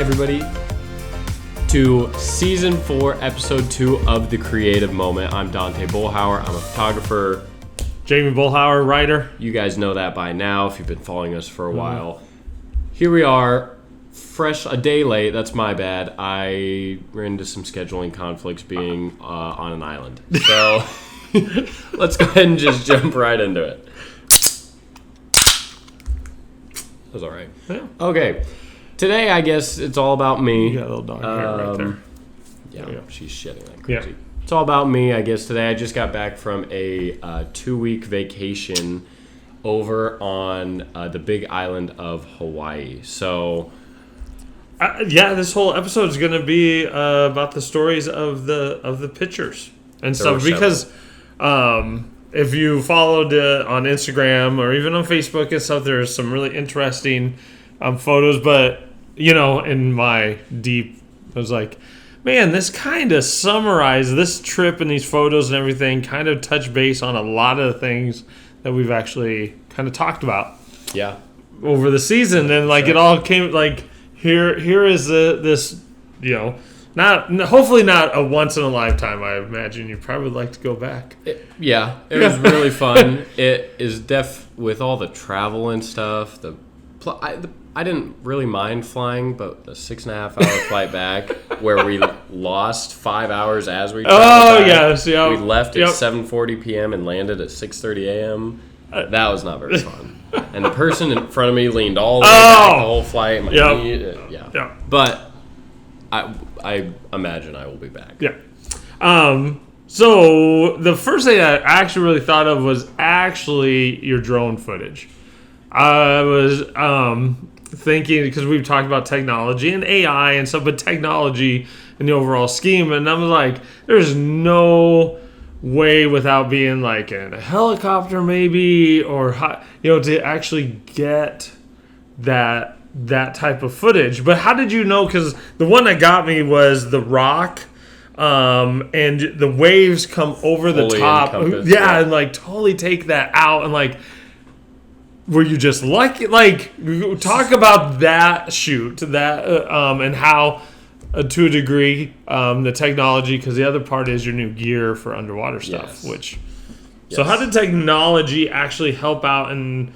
everybody, to Season 4, Episode 2 of The Creative Moment. I'm Dante Bullhauer. I'm a photographer. Jamie Bullhauer, writer. You guys know that by now if you've been following us for a while. Here we are, fresh, a day late. That's my bad. I ran into some scheduling conflicts being on an island. So let's go ahead and just jump right into it. That was all right. Yeah. Okay. Today, I guess it's all about me. You got a little dog hair right there. Yeah, she's shedding like crazy. Yeah. It's all about me, I guess, today. I just got back from a 2-week vacation over on the big island of Hawaii. So, this whole episode is going to be about the stories of the pictures and stuff. Because if you followed on Instagram or even on Facebook and stuff, there's some really interesting photos. But, you know, in my deep, I was like, man, this kind of summarized this trip and these photos and everything, kind of touch base on a lot of the things that we've actually kind of talked about. Yeah. Over the season. And like it all came like here is this, you know, hopefully not a once in a lifetime. I imagine you probably would like to go back. It was really fun. It is with all the travel and stuff. I didn't really mind flying, but the 6.5-hour flight back where we lost 5 hours as we traveled back. Yes, yeah. We left at 7:40 p.m. and landed at 6:30 a.m. That was not very fun. And the person in front of me leaned all the way back the whole flight. My knee, But I imagine I will be back. Yeah. So the first thing I actually really thought of was actually your drone footage. I was thinking, because we've talked about technology and AI and stuff, but technology in the overall scheme, and I was like, there's no way without being like in a helicopter maybe, or to actually get that type of footage. But how did you know? Because the one that got me was the rock, and the waves come over the top, and like totally take that out, and like, were you just lucky? Like, talk about that shoot, and how, to a degree, the technology, because the other part is your new gear for underwater stuff. So how did technology actually help out and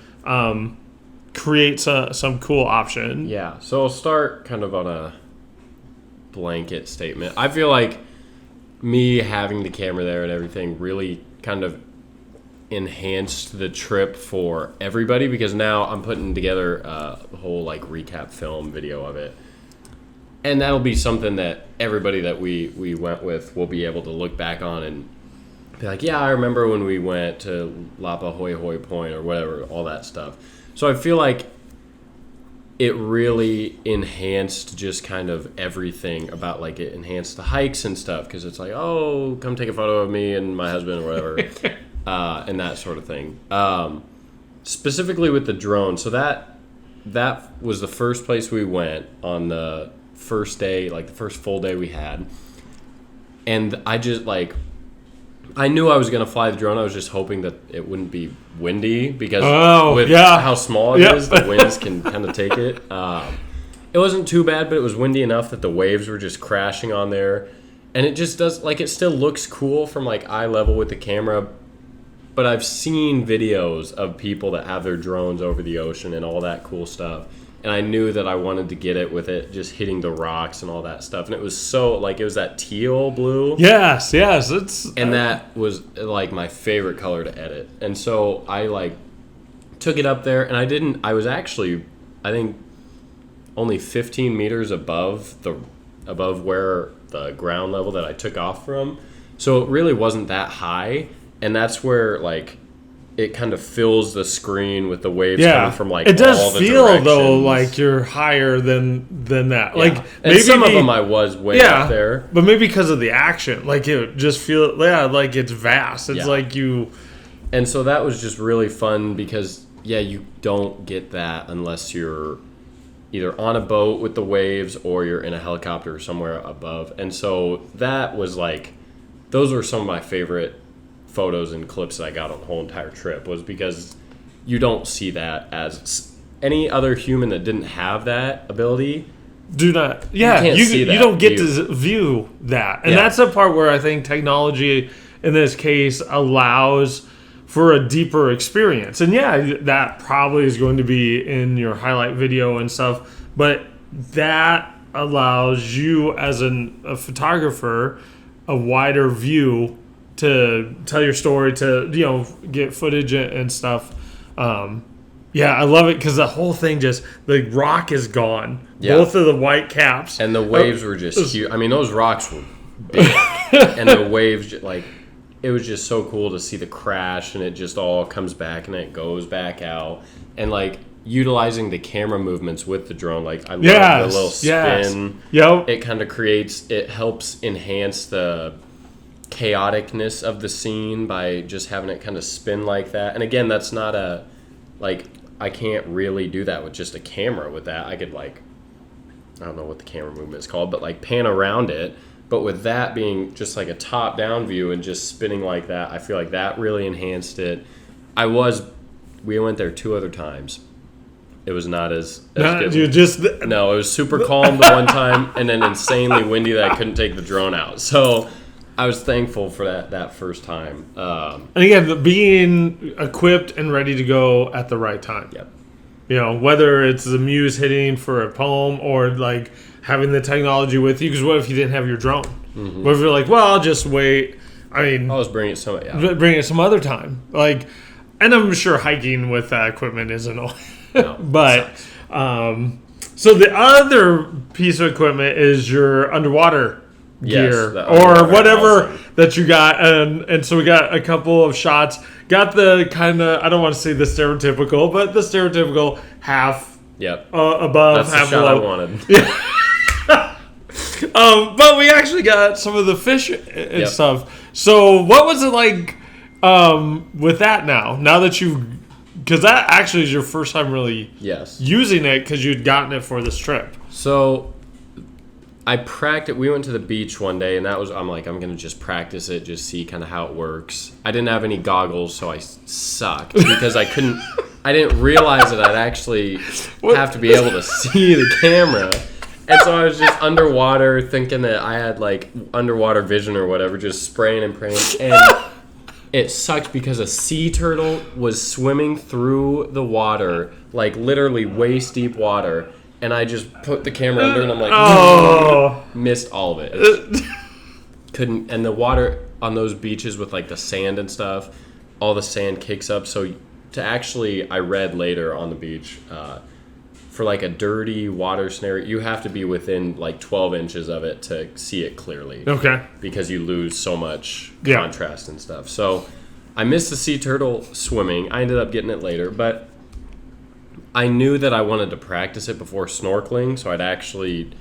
create some cool option? Yeah, so I'll start kind of on a blanket statement. I feel like me having the camera there and everything really kind of enhanced the trip for everybody, because now I'm putting together a whole like recap film video of it, and that'll be something that everybody that we went with will be able to look back on and be like, yeah, I remember when we went to Lapa Hoi Hoi Point or whatever, all that stuff. So I feel like it really enhanced just kind of everything about, like, it enhanced the hikes and stuff, because it's like, oh, come take a photo of me and my husband or whatever. And that sort of thing. Specifically with the drone, so that was the first place we went on the first day, like the first full day we had. And I just, like, I knew I was going to fly the drone. I was just hoping that it wouldn't be windy, because how small it is, the winds can kind of take it. It wasn't too bad, but it was windy enough that the waves were just crashing on there. And it just does, like, it still looks cool from, like, eye level with the camera. But I've seen videos of people that have their drones over the ocean and all that cool stuff. And I knew that I wanted to get it with it just hitting the rocks and all that stuff. And it was so, like, it was that teal blue. Yes. And that was, like, my favorite color to edit. And so I, like, took it up there. And I was actually, I think, only 15 meters above where the ground level that I took off from. So it really wasn't that high. And that's where, like, it kind of fills the screen with the waves coming from, like, it does all the feel directions. Though like you're higher than that. Yeah. Like, and maybe some of them I was way up there, but maybe because of the action, like, it just feel like it's vast. It's like you. And so that was just really fun, because you don't get that unless you're either on a boat with the waves or you're in a helicopter somewhere above. And so that was like, those were some of my favorite photos and clips that I got on the whole entire trip, was because you don't see that as any other human that didn't have that ability do not. Yeah, can't see you that don't get view. to view that, and Yeah. that's the part where I think technology, in this case, allows for a deeper experience. And yeah, that probably is going to be in your highlight video and stuff, but that allows you as a photographer a wider view to tell your story, to get footage and stuff. Yeah, I love it because the whole thing the rock is gone. Yeah. Both of the white caps. And the waves were just huge. I mean, those rocks were big. And the waves, it was just so cool to see the crash, and it just all comes back and it goes back out. And, utilizing the camera movements with the drone. I love the little spin. Yep. It helps enhance the chaoticness of the scene by just having it kind of spin like that. And again, that's not I can't really do that with just a camera. With that, I could I don't know what the camera movement is called, but pan around it. But with that being just a top down view and just spinning like that, I feel like that really enhanced it. We went there 2 other times. It was not as good. No, it was super calm the one time, and then insanely windy that I couldn't take the drone out. So I was thankful for that first time. And again, being equipped and ready to go at the right time. Yep. Whether it's the muse hitting for a poem or having the technology with you. Because what if you didn't have your drone? Mm-hmm. What if you're well, I'll just wait. I mean, I'll just bring it some. Yeah. Bring it some other time. And I'm sure hiking with that equipment isn't all. No, but so the other piece of equipment is your underwater gear or whatever that you got, and so we got a couple of shots. Got the kind of, I don't want to say the stereotypical, but the stereotypical half. Yep. Above, that's half the shot below. I wanted. Yeah. But we actually got some of the fish and stuff. So what was it like with that now that you've, because that actually is your first time really using it because you'd gotten it for this trip. So we went to the beach one day, and I'm going to just practice it, just see kind of how it works. I didn't have any goggles, so I sucked because I didn't realize that I'd actually have to be able to see the camera. And so I was just underwater thinking that I had underwater vision or whatever, just spraying and praying. And it sucked because a sea turtle was swimming through the water, literally waist deep water. And I just put the camera under, and I'm missed all of it. Couldn't. And the water on those beaches with the sand and stuff, all the sand kicks up. So I read later on the beach, for a dirty water scenario, you have to be within 12 inches of it to see it clearly. Okay. Because you lose so much contrast and stuff. So I missed the sea turtle swimming. I ended up getting it later, but I knew that I wanted to practice it before snorkeling, so I'd actually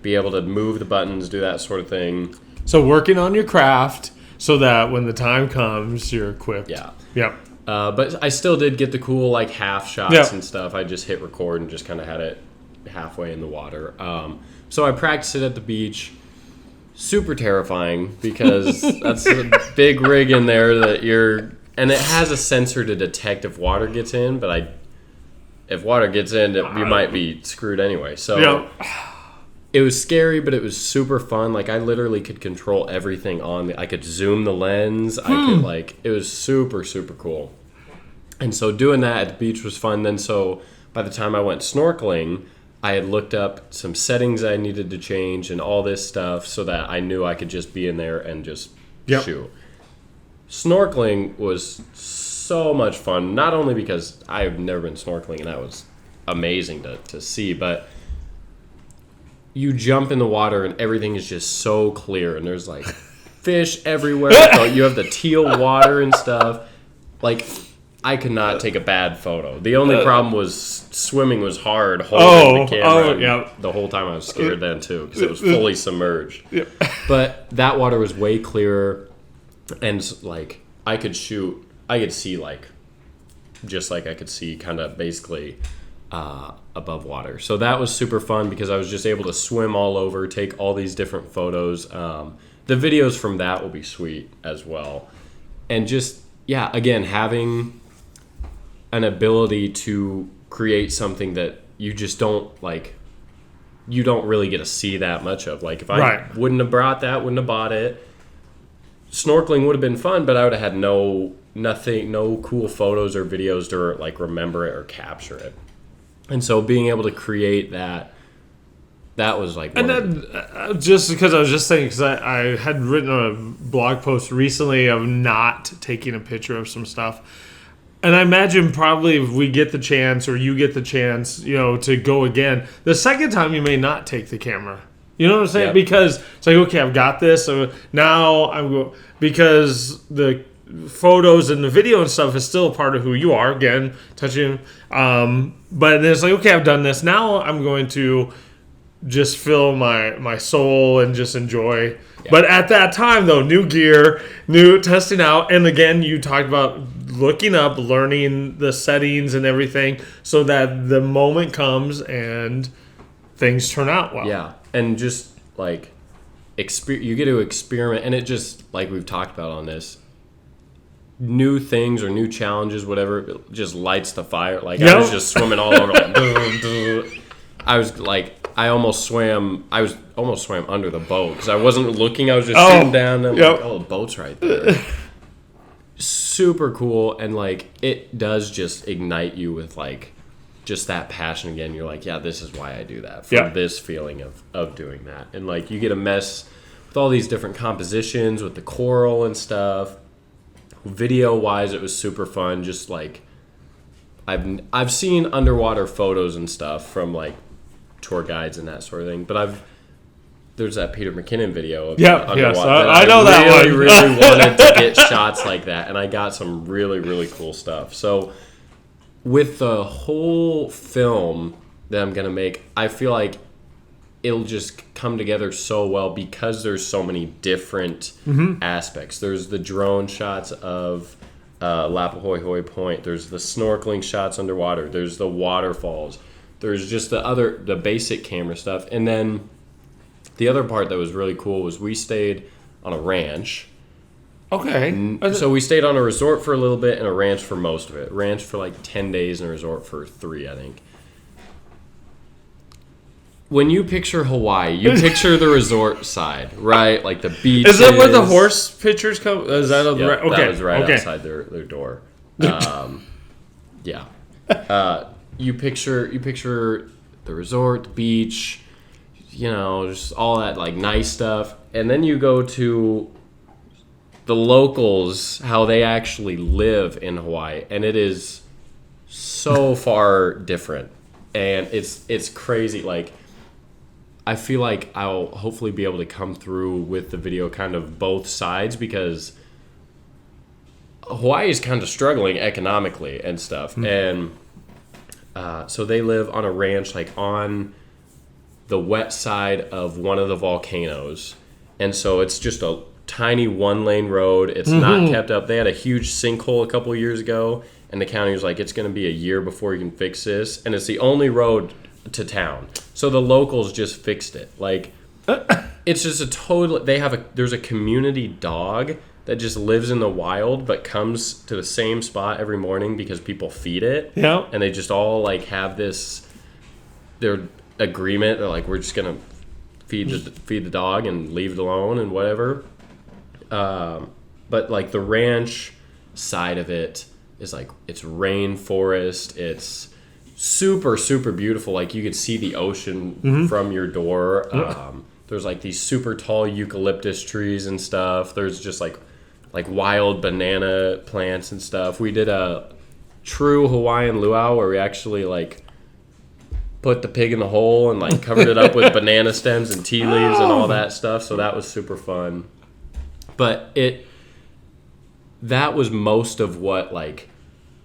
be able to move the buttons, do that sort of thing. So working on your craft so that when the time comes, you're equipped. Yeah. Yep. But I still did get the cool half shots and stuff. I just hit record and just kind of had it halfway in the water. So I practiced it at the beach. Super terrifying because that's a big rig in there and it has a sensor to detect if water gets in, but if water gets in, you might be screwed anyway. So it was scary, but it was super fun. I literally could control everything I could zoom the lens. I could it was super, super cool. And so doing that at the beach was fun. Then so by the time I went snorkeling, I had looked up some settings I needed to change and all this stuff so that I knew I could just be in there and just shoot. Snorkeling was so much fun, not only because I've never been snorkeling and that was amazing to see, but you jump in the water and everything is just so clear and there's fish everywhere. So you have the teal water and stuff. I could not take a bad photo. The only problem was swimming was hard holding the camera. The whole time I was scared then too because it was fully submerged. But that water was way clearer, and I could see just I could see kind of basically above water. So that was super fun because I was just able to swim all over, take all these different photos. The videos from that will be sweet as well. And just, again, having an ability to create something that you just don't you don't really get to see that much of. Like, if I Right. wouldn't have brought that, wouldn't have bought it, snorkeling would have been fun, but I would have had no cool photos or videos to like remember it or capture it. And so being able to create that was like And then, just because I was just saying, because I had written a blog post recently of not taking a picture of some stuff. And I imagine probably if we get the chance, or you get the chance, to go again, the second time you may not take the camera. You know what I'm saying? Yep. Because it's like, okay, I've got this. So now I'm going, because the photos and the video and stuff is still a part of who you are. Again, touching. But then it's like, okay, I've done this. Now I'm going to just fill my soul and just enjoy. Yeah. But at that time, though, new gear, new testing out. And again, you talked about looking up, learning the settings and everything so that the moment comes and things turn out well. Yeah. And just like you get to experiment, and it just, like we've talked about on this, new things or new challenges, whatever, it just lights the fire. Like, I was just swimming all over, like, I was like, I almost swam under the boat because I wasn't looking. I was just sitting down and like, oh, the boat's right there. Super cool, and like it does just ignite you with like just that passion again. You're like, yeah, this is why I do that, for this feeling of doing that. And like you get a mess with all these different compositions with the coral and stuff. Video wise, it was super fun. Just like I've seen underwater photos and stuff from like tour guides and that sort of thing, but there's that Peter McKinnon video of underwater. Yes, I know that one. I really wanted to get shots like that, and I got some really, really cool stuff. So with the whole film that I'm going to make, I feel like it'll just come together so well because there's so many different aspects. There's the drone shots of Lapahoihoi Point. There's the snorkeling shots underwater. There's the waterfalls. There's just the basic camera stuff. And then the other part that was really cool was we stayed on a ranch. Okay. So we stayed on a resort for a little bit and a ranch for most of it. Ranch for like 10 days and a resort for 3, I think. When you picture Hawaii, you picture the resort side, right? Like the beaches. Is that where the horse pictures come? Is that on the right? Okay. That was right outside their door. Yeah. You picture the resort, the beach, just all that like nice stuff. And then you go to the locals, how they actually live in Hawaii, and it is so far different. And it's crazy. Like, I feel like I'll hopefully be able to come through with the video kind of both sides, because Hawaii is kind of struggling economically and stuff. And so they live on a ranch, like on the wet side of one of the volcanoes. And so it's just a tiny 1-lane road. It's not kept up. They had a huge sinkhole a couple of years ago, and the county was like, it's going to be a year before you can fix this. And it's the only road to town. So the locals just fixed it. Like, it's just a total... There's a community dog that just lives in the wild but comes to the same spot every morning because people feed it. Yeah. And they just all like have their agreement. They're like, we're just going to feed the dog and leave it alone and whatever. But like the ranch side of it is like, it's rainforest. It's super, super beautiful. Like you could see the ocean from your door. There's like these super tall eucalyptus trees and stuff. There's just like wild banana plants and stuff. We did a true Hawaiian luau where we actually like put the pig in the hole and like covered it up with banana stems and tea leaves and all that stuff. So that was super fun. But that was most of what like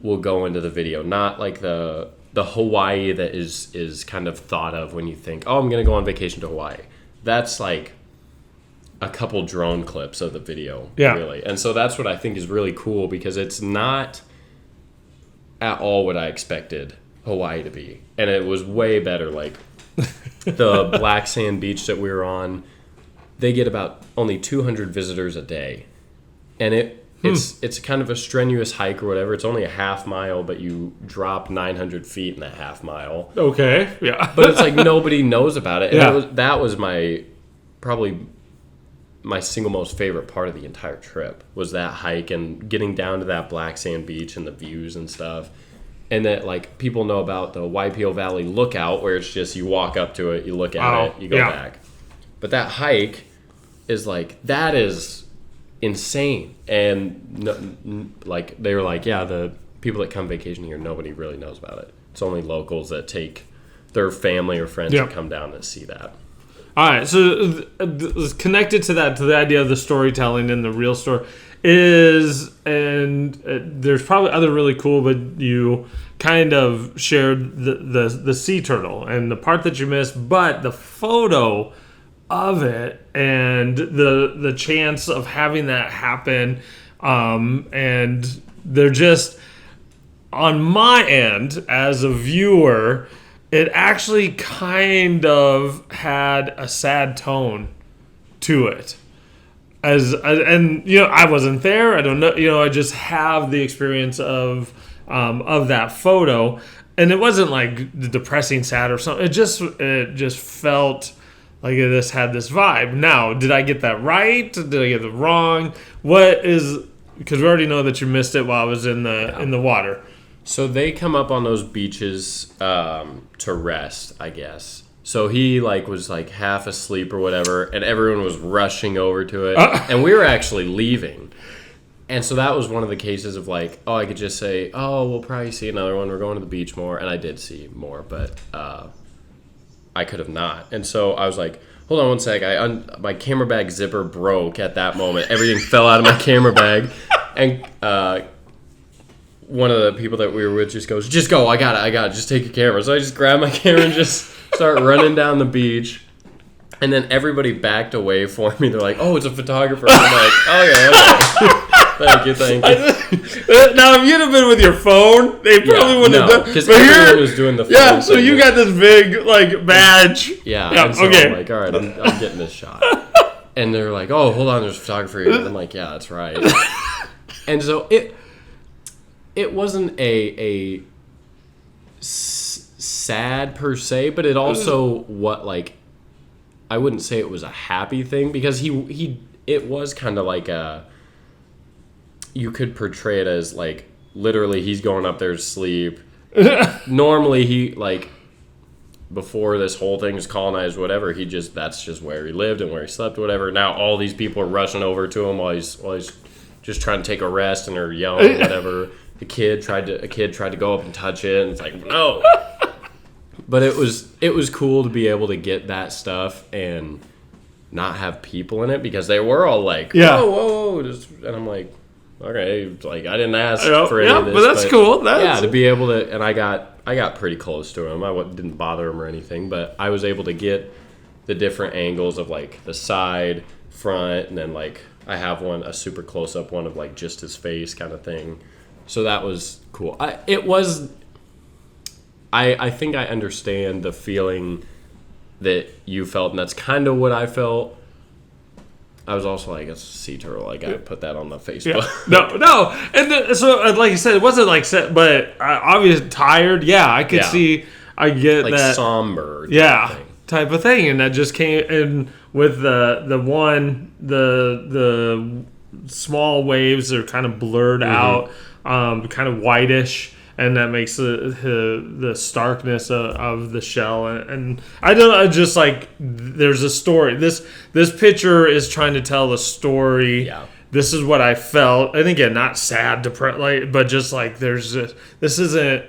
will go into the video, not like the Hawaii that is kind of thought of when you think, oh, I'm gonna go on vacation to Hawaii. That's like a couple drone clips of the video, really. And so that's what I think is really cool, because it's not at all what I expected Hawaii to be. And it was way better. Like the black sand beach that we were on, they get about only 200 visitors a day. And it It's kind of a strenuous hike or whatever. It's only a half mile, but you drop 900 feet in a half mile. Okay, yeah. But it's like nobody knows about it. And Yeah. that was probably my single most favorite part of the entire trip was that hike and getting down to that black sand beach and the views and stuff. And that, like, people know about the YPO Valley Lookout, where it's just you walk up to it, you look at it, you go back. But that hike is like, that is insane. And like they were like, yeah, the people that come vacation here, nobody really knows about it. It's only locals that take their family or friends to come down to see that. All right, so connected to that, to the idea of the storytelling and the real story is, and there's probably other really cool, but you kind of shared the sea turtle and the part that you missed, but the photo of it and the chance of having that happen, and they're just, on my end as a viewer, it actually kind of had a sad tone to it. And I wasn't there. I don't know. I just have the experience of that photo, and it wasn't like depressing, sad or something. It just felt like this had this vibe. Now, did I get that right? Did I get it wrong? Because we already know that you missed it while I was in the water. So they come up on those beaches to rest, I guess. So he was half asleep or whatever, and everyone was rushing over to it, and we were actually leaving. And so that was one of the cases of I could just say, oh, we'll probably see another one. We're going to the beach more, and I did see more, but I could have not. And so I was like, hold on one sec. My camera bag zipper broke at that moment. Everything fell out of my camera bag, and one of the people that we were with just goes, just go, I got it, just take your camera. So I just grabbed my camera and just start running down the beach. And then everybody backed away for me. They're like, oh, it's a photographer. I'm like, oh, yeah, okay. Thank you. Now, if you'd have been with your phone, they probably wouldn't have done. Because everyone was doing the phone. Yeah, so you got this big, badge. Yeah, and so I'm like, all right, I'm getting this shot. And they're like, oh, hold on, there's a photographer here. And I'm like, yeah, that's right. And so it wasn't a sad per se, but it also I wouldn't say it was a happy thing, because it was kind of like you could portray it as literally he's going up there to sleep. Normally he before this whole thing was colonized, whatever, that's just where he lived and where he slept, whatever. Now all these people are rushing over to him while he's just trying to take a rest, and they're yelling, whatever. A kid tried to go up and touch it, and it's like, no. But it was cool to be able to get that stuff and not have people in it, because they were all like, whoa, and I'm like, okay, I didn't ask for any of this. But that's cool. To be able to, and I got pretty close to him. I didn't bother him or anything, but I was able to get the different angles of the side, front, and then I have a super close up one of just his face kind of thing. So that was cool. I think I understand the feeling that you felt, and that's kind of what I felt. I was also it's a sea turtle. I got to put that on the Facebook. Yeah. No. And so, like you said, it wasn't set, but obviously tired. Yeah, I could see. I get that somber. Type of thing, and that just came in with the small waves are kind of blurred out, kind of whitish. And that makes the starkness of the shell, and I don't know. Just there's a story. This picture is trying to tell a story. Yeah. This is what I felt, and again, not sad, depressed, but just there's this isn't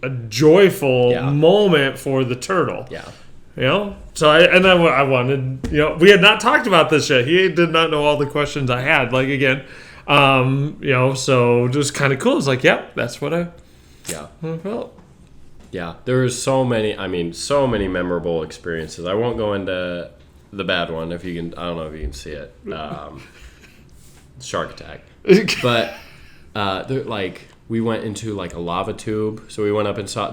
a joyful moment for the turtle. Yeah. So I wanted. We had not talked about this yet. He did not know all the questions I had. So just kind of cool. It's that's what I felt. Yeah, there was so many memorable experiences. I won't go into the bad one if you can. I don't know if you can see it. Shark attack. But we went into a lava tube. So we went up and saw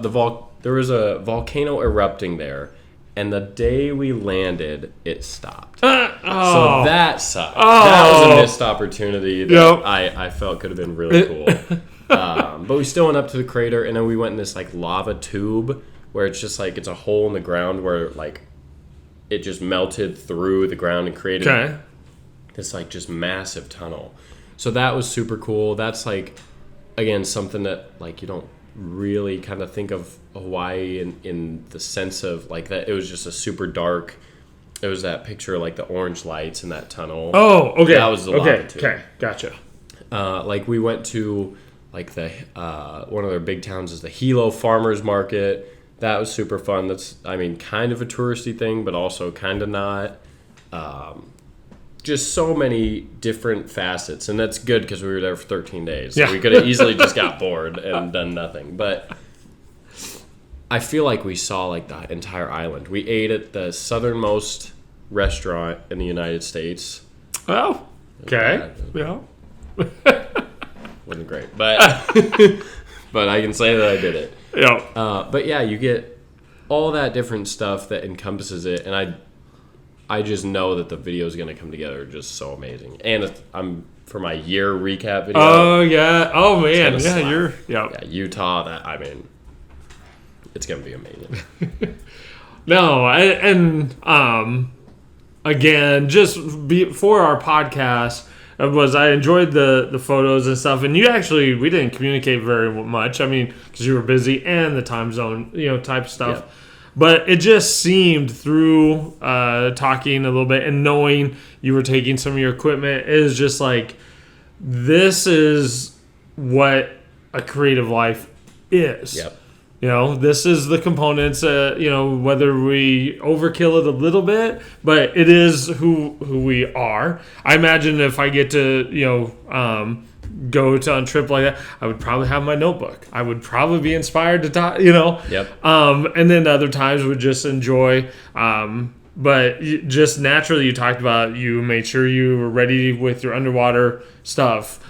there was a volcano erupting there, And the day we landed, it stopped. So So that sucked. That was a missed opportunity that I felt could have been really cool. But we still went up to the crater, and then we went in this like lava tube where it's just like it's a hole in the ground where like it just melted through the ground and created this like just massive tunnel. So that was super cool. That's like, again, something that like you don't really kind of think of Hawaii in the sense of like that it was just a super dark. It was that picture of like the orange lights in that tunnel. Oh, okay. That was the lava tube. Okay, gotcha. Like we went to like the one of their big towns is the Hilo Farmers Market. That was super fun. That's kind of a touristy thing, but also kind of not. Just so many different facets, and that's good because we were there for 13 days. So we could have easily just got bored and done nothing. But I feel like we saw like the entire island. We ate at the southernmost restaurant in the United States. Oh, okay. Yeah. Wasn't great, but but I can say that I did it. Yeah. But yeah, you get all that different stuff that encompasses it, and I just know that the video is going to come together just so amazing. And I'm for my year recap video. Oh yeah. Oh man. Yeah, yeah, Utah. It's going to be amazing. No, again, just for our podcast, I enjoyed the photos and stuff, and we didn't communicate very much. Because you were busy and the time zone, type stuff. Yeah. But it just seemed through talking a little bit and knowing you were taking some of your equipment is just like, this is what a creative life is. Yep. This is the components, whether we overkill it a little bit, but it is who we are. I imagine if I get to, go on a trip like that, I would probably have my notebook. I would probably be inspired to talk, Yep. And then other times would just enjoy. But just naturally, you talked about you made sure you were ready with your underwater stuff.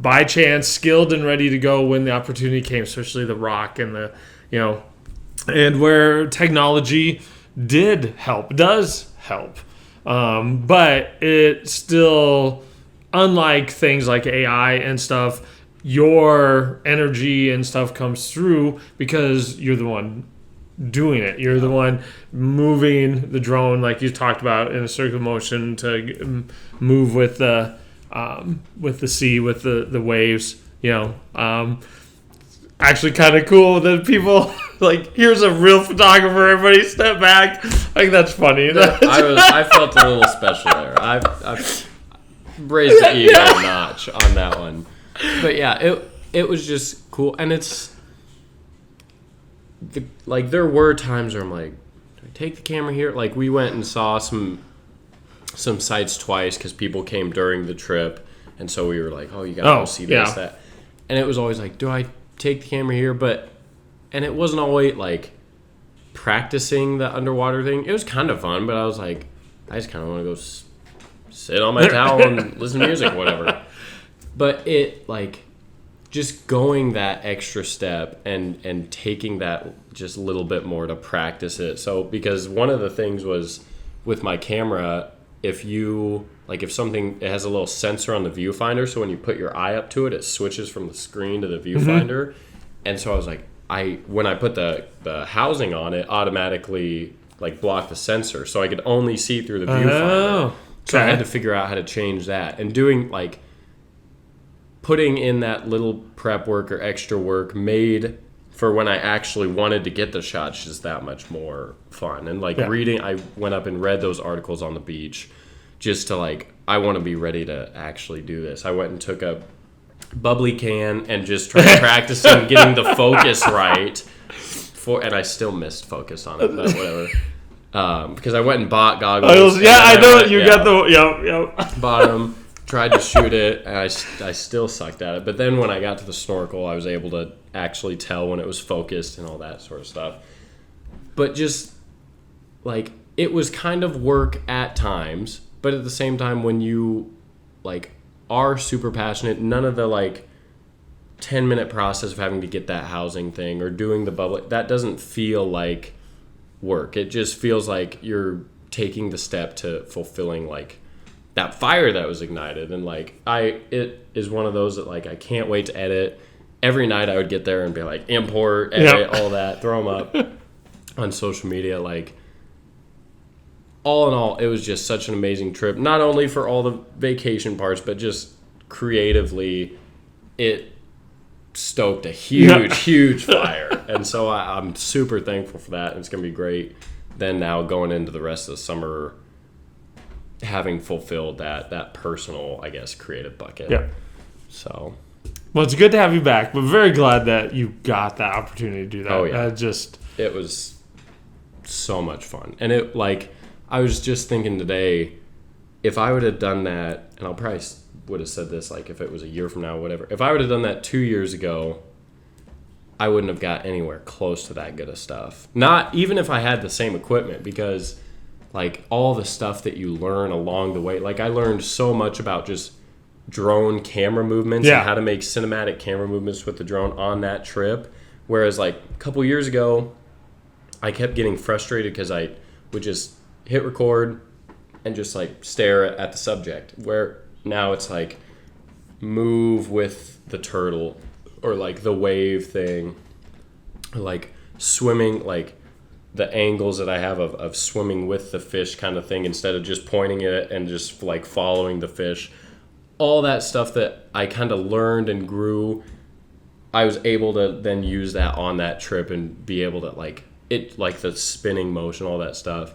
By chance, skilled and ready to go when the opportunity came, especially the rock and and where technology does help. But it still, unlike things like AI and stuff, your energy and stuff comes through because you're the one doing it. You're the one moving the drone, like you talked about, in a circular motion to move with the sea, with the waves. Actually kind of cool that people like, here's a real photographer, everybody step back. Like, that's funny. I felt a little special there. I've raised the ego a notch on that one. But yeah, it was just cool. And it's like, there were times where I'm like, do I take the camera here? Like, we went and saw some sites twice because people came during the trip, and so we were like, oh, you gotta go see this, that. And it was always like, do I take the camera here? And it wasn't always like practicing the underwater thing. It was kind of fun, but I was like, I just kind of want to go sit on my towel and listen to music, whatever. But it, like, just going that extra step and taking that just a little bit more to practice it. So, because one of the things was with my camera, if something, it has a little sensor on the viewfinder, so when you put your eye up to it, it switches from the screen to the viewfinder. And so I was like, when I put the housing on, it automatically like blocked the sensor, so I could only see through the viewfinder. Okay. So I had to figure out how to change that, and doing like putting in that little prep work or extra work made for when I actually wanted to get the shots just that much more fun. And like reading, I went up and read those articles on the beach just to like, I want to be ready to actually do this. I went and took a bubbly can and just tried practicing getting the focus right and I still missed focus on it, but whatever. Because I went and bought goggles. Yeah, I know you got the bought them, tried to shoot it, and I still sucked at it. But then when I got to the snorkel, I was able to actually tell when it was focused and all that sort of stuff. But just like, it was kind of work at times, but at the same time, when you like are super passionate, none of the like 10-minute process of having to get that housing thing or doing the bubble, that doesn't feel like work. It just feels like you're taking the step to fulfilling like that fire that was ignited. And like it is one of those that like I can't wait to edit. Every night I would get there and be like import, edit, all that, throw them up on social media. Like all in all, it was just such an amazing trip. Not only for all the vacation parts, but just creatively, it stoked a huge fire. And so I'm super thankful for that. And it's going to be great. Then now going into the rest of the summer, having fulfilled that personal, I guess, creative bucket. Yeah. So. Well, it's good to have you back, but very glad that you got that opportunity to do that. Oh, yeah. It was so much fun. And it, like, I was just thinking today, if I would have done that, and I'll probably would have said this, like, if it was a year from now, whatever. If I would have done that 2 years ago, I wouldn't have got anywhere close to that good of stuff. Not even if I had the same equipment, because, like, all the stuff that you learn along the way. Like, I learned so much about just drone camera movements and how to make cinematic camera movements with the drone on that trip. Whereas, like, a couple years ago, I kept getting frustrated because I would just hit record and just, like, stare at the subject. Where now it's, like, move with the turtle or, like, the wave thing. Or, like, swimming, like, the angles that I have of swimming with the fish kind of thing instead of just pointing at it and just, like, following the fish. All that stuff that I kind of learned and grew, I was able to then use that on that trip and be able to, like, the spinning motion, all that stuff,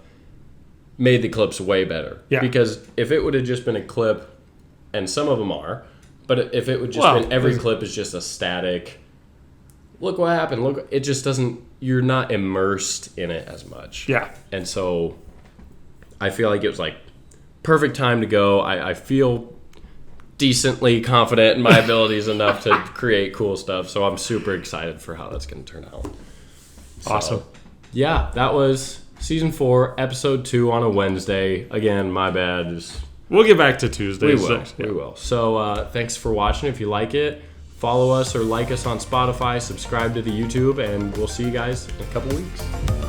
made the clips way better. Yeah. Because if it would have just been a clip, and some of them are, but if it would just been every clip is just a static, look what happened, look, it just doesn't, you're not immersed in it as much. Yeah. And so I feel like it was, like, perfect time to go. I feel decently confident in my abilities enough to create cool stuff, so I'm super excited for how that's going to turn out. Awesome. Yeah, that was season 4, episode 2 on a Wednesday. Again, my bad. We'll get back to Tuesday. We will. So thanks for watching. If you like it, follow us or like us on Spotify, subscribe to the YouTube, and we'll see you guys in a couple weeks.